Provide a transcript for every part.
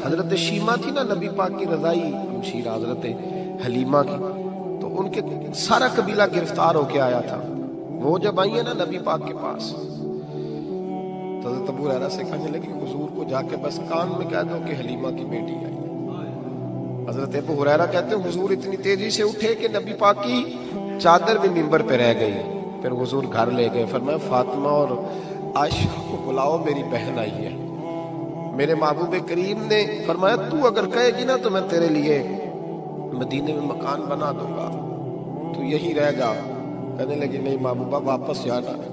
حضرت شیما تھی نا نبی پاک کی رضائی مشیرہ حضرت حلیمہ کی، تو ان کے سارا قبیلہ گرفتار ہو کے آیا تھا. وہ جب آئی ہیں نا نبی پاک کے پاس تو حضرت ابو ہریرہ سے کہنے لگی حضور کو جا کے بس کان میں کہہ دو کہ حلیمہ کی بیٹی آئی. حضرت ابو ہریرہ کہتے ہیں حضور اتنی تیزی سے اٹھے کہ نبی پاک کی چادر بھی منبر پہ رہ گئی. پھر حضور گھر لے گئے، فرمایا فاطمہ اور عائشہ کو بلاؤ، میری بہن آئی ہے. میرے محبوب کریم نے فرمایا تو اگر کہے گی نا تو میں تیرے لیے مدینے میں مکان بنا دوں گا، تو یہی رہ جا. کہنے لگی نہیں محبوبہ واپس جانا ہے.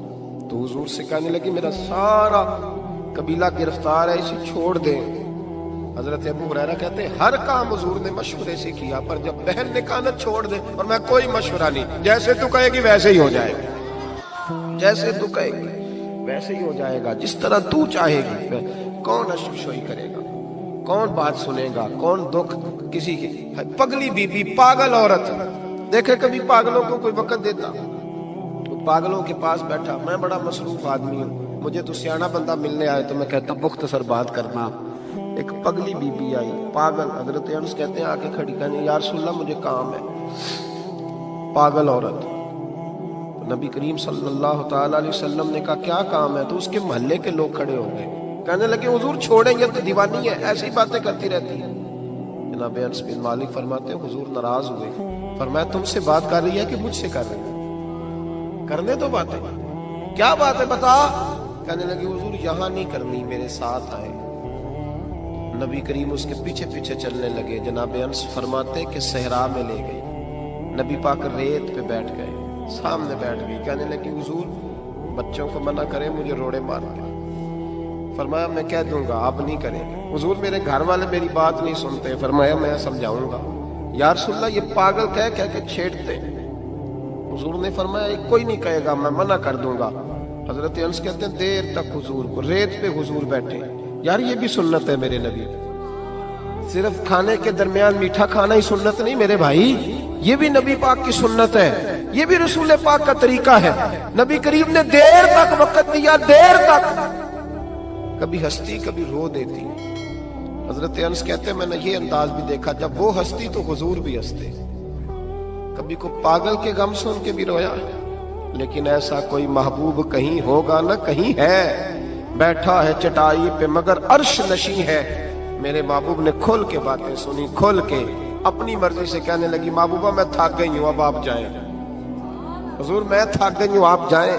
تو حضور سے کہنے لگی میرا سارا قبیلہ گرفتار ہے، اسے چھوڑ دیں. حضرت ابو ہریرہ کہتے ہیں ہر کام حضور نے مشورے سے کیا، پر جب بہن نے کہا نا چھوڑ دے، اور میں کوئی مشورہ نہیں، جیسے تو کہے گی ویسے ہی ہو جائے گا، جیسے تو کہے گی ویسے ہی ہو جائے گا، جس طرح تو چاہے گی. کون اشفشوئی کرے گا، کون بات سنے گا، کون دکھ کسی کی. پگلی بی بی پاگل عورت، دیکھے کبھی پاگلوں کو کوئی وقت دیتا؟ پاگلوں کے پاس بیٹھا، میں بڑا مصروف آدمی ہوں، مجھے تو سیاںا بندہ ملنے آئے تو میں کہتا مختصر بات کرنا. ایک پگلی بی بی آئی پاگل، حضرت انس کہتے ہیں آ کے کھڑی کہنے یا رسول اللہ مجھے کام ہے. پاگل عورت. نبی کریم صلی اللہ تعالی علیہ وسلم نے کہا کیا کام ہے؟ تو اس کے محلے کے لوگ کھڑے ہو گئے، کہنے لگے حضور چھوڑیں یہ تو دیوانی ہے، ایسی باتیں کرتی رہتی ہے. جناب انس بن مالک فرماتے ہیں حضور ناراض ہوئے، فرمایا تم سے بات کر رہی ہے کہ مجھ سے کر رہی ہے؟ کرنے دو باتیں. کیا بات ہے بتا؟ کہنے لگے حضور یہاں نہیں کرنی، میرے ساتھ آئے. نبی کریم اس کے پیچھے پیچھے چلنے لگے. جناب انس فرماتے کہ صحرا میں لے گئی، نبی پاک ریت پہ بیٹھ گئے، سامنے بیٹھ گئی. کہنے لگی حضور بچوں کو منع کریں، مجھے روڑے مارتے. فرمایا میں کہہ دوں گا، آپ نہیں کریں گے. حضور میرے گھر والے میری بات نہیں سنتے. فرمایا میں سمجھاؤں گا. یا رسول اللہ یہ پاگل کہہ کے چھیڑتے. حضور نے فرمایا ایک کوئی نہیں کہے گا، میں منع کر دوں گا. حضرت انس کہتے ہیں دیر تک حضور کو ریت پہ حضور بیٹھے. یار یہ بھی سنت ہے میرے نبی، صرف کھانے کے درمیان میٹھا کھانا ہی سنت نہیں میرے بھائی، یہ بھی نبی پاک کی سنت ہے، یہ بھی رسول پاک کا طریقہ ہے. نبی کریم نے دیر تک وقت دیا، دیر تک. کبھی ہستی کبھی رو دیتی. حضرت انس کہتے ہیں میں نے یہ انداز بھی دیکھا، جب وہ ہستی تو حضور بھی ہستے. کبھی کو پاگل کے غم سن کے بھی رویا. لیکن ایسا کوئی محبوب کہیں ہوگا نہ کہیں ہے، بیٹھا ہے چٹائی پہ مگر عرش نشیں ہے. میرے محبوب نے کھول کے باتیں سنی، کھول کے اپنی مرضی سے. کہنے لگی محبوبہ میں تھک گئی ہوں، اب آپ جائیں. حضور میں تھک گئی ہوں، آپ جائیں.